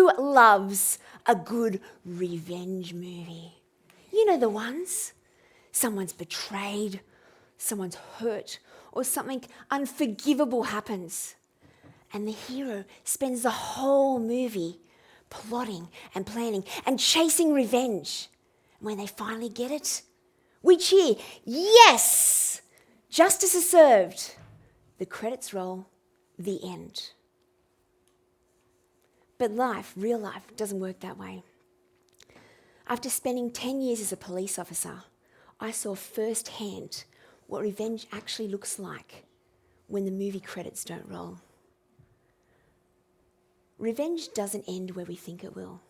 Who loves a good revenge movie? You know the ones. Someone's betrayed, someone's hurt, or something unforgivable happens. And the hero spends the whole movie plotting and planning and chasing revenge. And when they finally get it, we cheer, yes! Justice is served. The credits roll, the end. But life, real life, doesn't work that way. After spending 10 years as a police officer, I saw firsthand what revenge actually looks like when the movie credits don't roll. Revenge doesn't end where we think it will.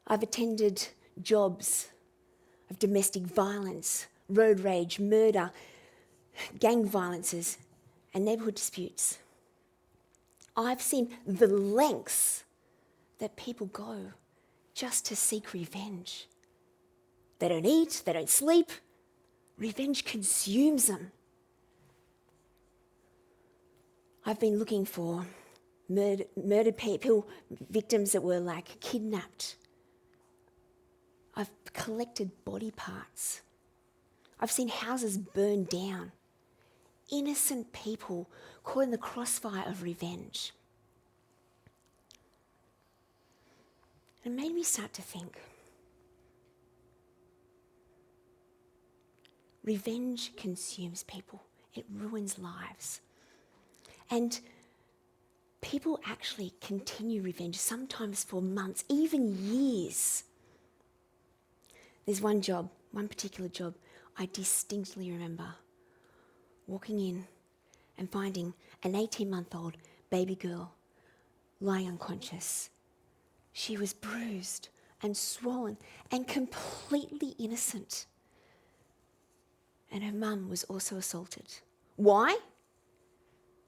I've attended jobs of domestic violence, road rage, murder, gang violences, and neighbourhood disputes. I've seen the lengths that people go just to seek revenge. They don't eat, they don't sleep. Revenge consumes them. I've been looking for murdered people, victims that were like kidnapped. I've collected body parts. I've seen houses burned down. Innocent people caught in the crossfire of revenge. It made me start to think. Revenge consumes people. It ruins lives. And people actually continue revenge, sometimes for months, even years. There's one particular job, I distinctly remember walking in and finding an 18-month-old baby girl lying unconscious. She was bruised and swollen and completely innocent. And her mum was also assaulted. Why?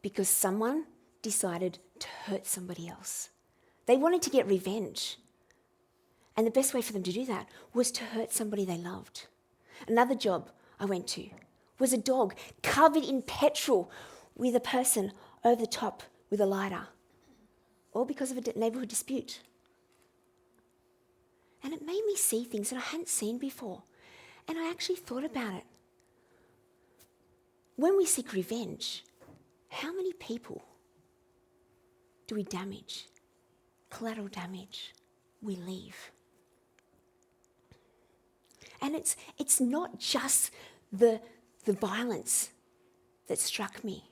Because someone decided to hurt somebody else. They wanted to get revenge. And the best way for them to do that was to hurt somebody they loved. Another job I went to was a dog covered in petrol with a person over the top with a lighter, all because of a neighbourhood dispute. And it made me see things that I hadn't seen before. And I actually thought about it. When we seek revenge, how many people do we damage? Collateral damage. We leave. And it's not just the violence that struck me.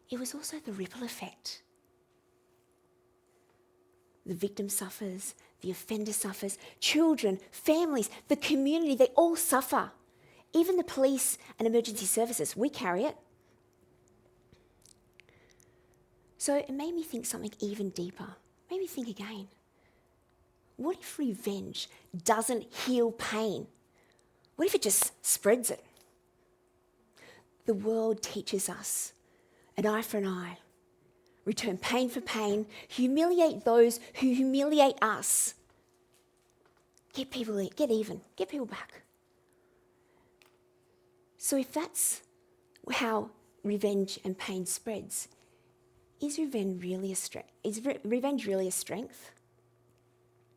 It was also the ripple effect. The victim suffers, the offender suffers, children, families, the community, they all suffer. Even the police and emergency services, we carry it. So it made me think something even deeper. It made me think again. What if revenge doesn't heal pain? What if it just spreads it? The world teaches us an eye for an eye. Return pain for pain, humiliate those who humiliate us. Get even, get people back. So if that's how revenge and pain spreads, is revenge really a strength? Is revenge really a strength?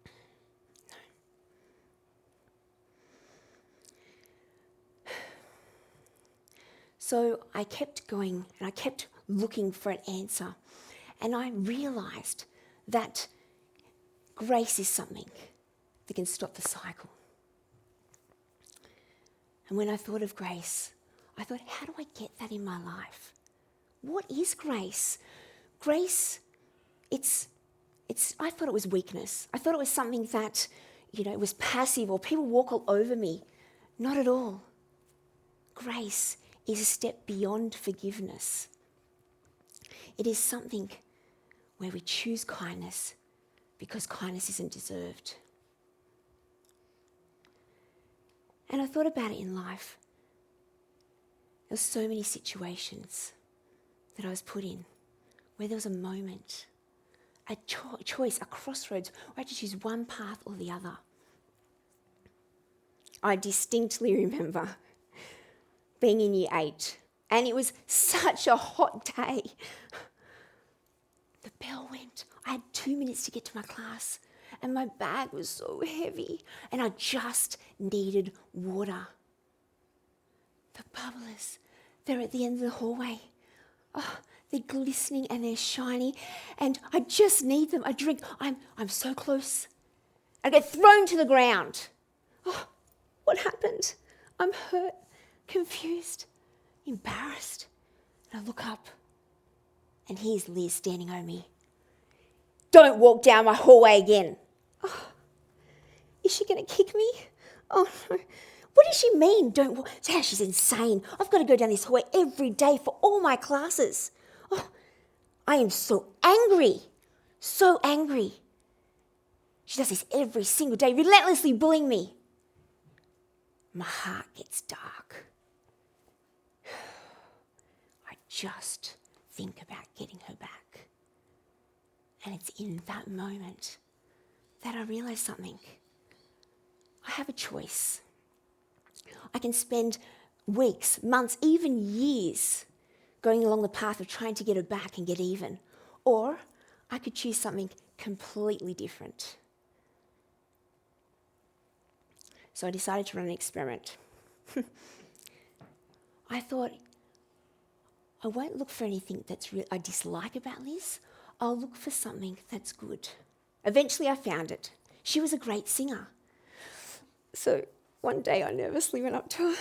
No. So I kept going and I kept looking for an answer. And I realised that grace is something that can stop the cycle. And when I thought of grace, I thought, how do I get that in my life? What is grace? Grace, I thought it was weakness. I thought it was something that, it was passive or people walk all over me. Not at all. Grace is a step beyond forgiveness. It is something where we choose kindness because kindness isn't deserved. And I thought about it in life. There were so many situations that I was put in where there was a moment, a choice, a crossroads, where I had to choose one path or the other. I distinctly remember being in year 8, and it was such a hot day. The bell went. I had 2 minutes to get to my class, and my bag was so heavy, and I just needed water. The bubblers, they're at the end of the hallway. Oh, they're glistening and they're shiny, and I just need them. A drink. I'm so close. I get thrown to the ground. Oh, what happened? I'm hurt, confused, embarrassed. And I look up, and here's Liz standing over me. Don't walk down my hallway again. Oh, is she going to kick me? Oh, no. What does she mean, don't walk? She's insane. I've got to go down this hallway every day for all my classes. Oh, I am so angry. So angry. She does this every single day, relentlessly bullying me. My heart gets dark. I just think about getting her back. And it's in that moment that I realise something. I have a choice. I can spend weeks, months, even years going along the path of trying to get her back and get even. Or I could choose something completely different. So I decided to run an experiment. I thought, I won't look for anything I dislike about Liz. I'll look for something that's good. Eventually I found it. She was a great singer. So one day I nervously went up to her.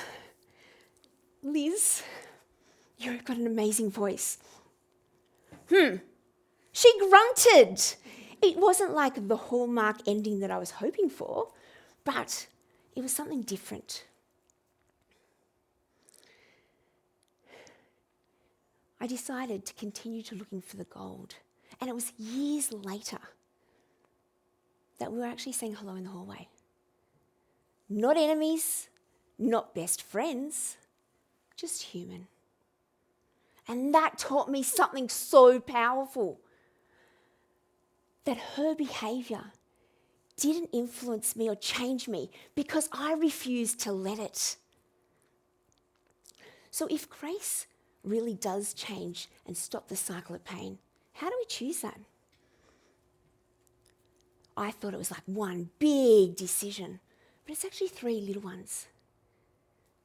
Liz, you've got an amazing voice. She grunted. It wasn't like the hallmark ending that I was hoping for, but it was something different. I decided to continue to looking for the gold. And it was years later that we were actually saying hello in the hallway. Not enemies, not best friends, just human. And that taught me something so powerful. That her behaviour didn't influence me or change me because I refused to let it. So if grace really does change and stop the cycle of pain, how do we choose that? I thought it was like one big decision, but it's actually 3 little ones.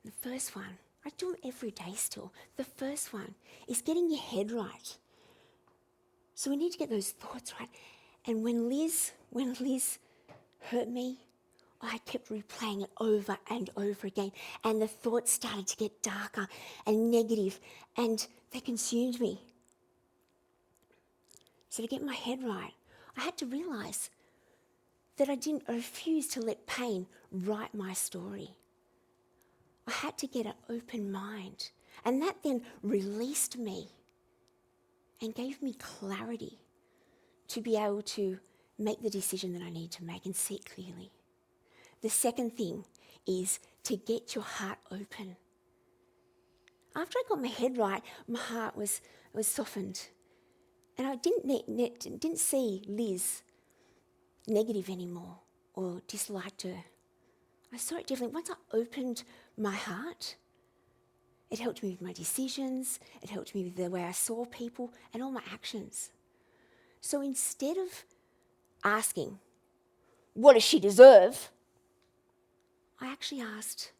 The first one, I do them every day still. The first one is getting your head right. So we need to get those thoughts right. And when Liz hurt me, I kept replaying it over and over again. And the thoughts started to get darker and negative, and they consumed me. So to get my head right, I had to realise that I refuse to let pain write my story. I had to get an open mind. And that then released me and gave me clarity to be able to make the decision that I need to make and see it clearly. The second thing is to get your heart open. After I got my head right, my heart was softened. And I didn't see Liz negative anymore or disliked her. I saw it differently. Once I opened my heart, it helped me with my decisions, it helped me with the way I saw people and all my actions. So instead of asking, what does she deserve? I actually asked,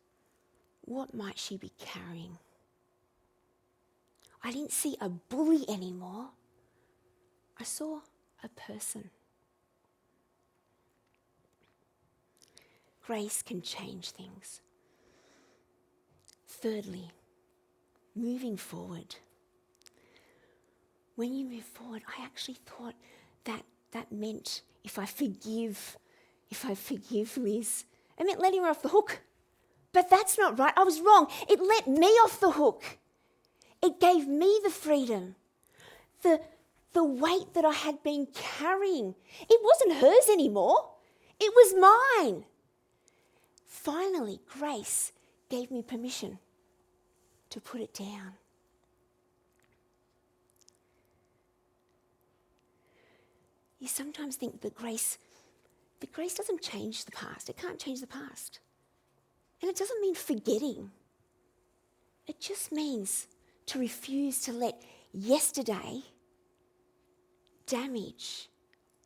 what might she be carrying? I didn't see a bully anymore. I saw a person. Grace can change things. Thirdly, moving forward. When you move forward, I actually thought that meant if I forgive Liz, it meant letting her off the hook. But that's not right. I was wrong. It let me off the hook. It gave me the freedom, the weight that I had been carrying. It wasn't hers anymore. It was mine. Finally, grace gave me permission to put it down. You sometimes think that grace doesn't change the past. It can't change the past. And it doesn't mean forgetting. It just means to refuse to let yesterday damage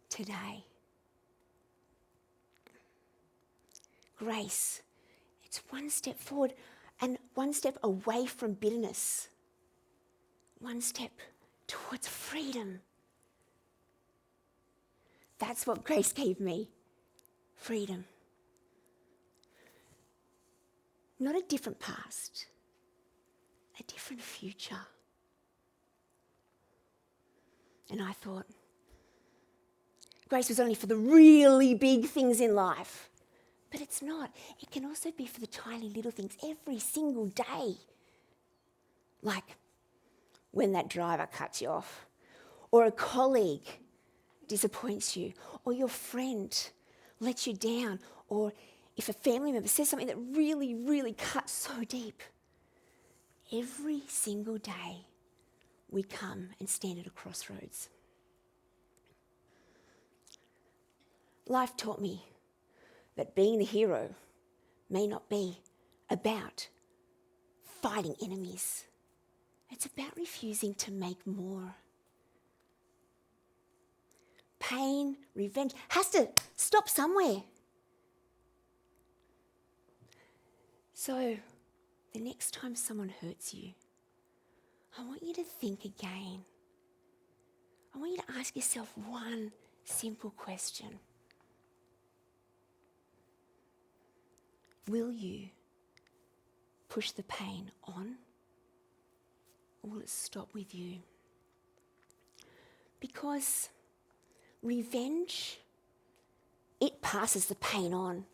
today. Grace, it's one step forward and one step away from bitterness. One step towards freedom. That's what grace gave me. Freedom. Not a different past, a different future. And I thought, grace was only for the really big things in life. But it's not. It can also be for the tiny little things every single day. Like when that driver cuts you off, or a colleague disappoints you, or your friend lets you down, or if a family member says something that really, really cuts so deep. Every single day we come and stand at a crossroads. Life taught me that being the hero may not be about fighting enemies. It's about refusing to make more. Pain, revenge has to stop somewhere. So, the next time someone hurts you, I want you to think again. I want you to ask yourself one simple question. Will you push the pain on, or will it stop with you? Because revenge, it passes the pain on.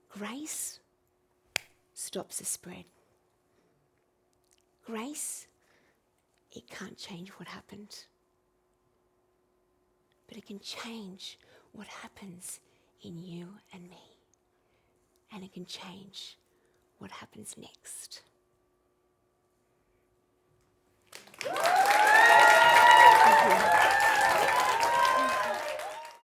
Grace stops the spread. Grace, it can't change what happened, but it can change what happens in you and me. And it can change what happens next.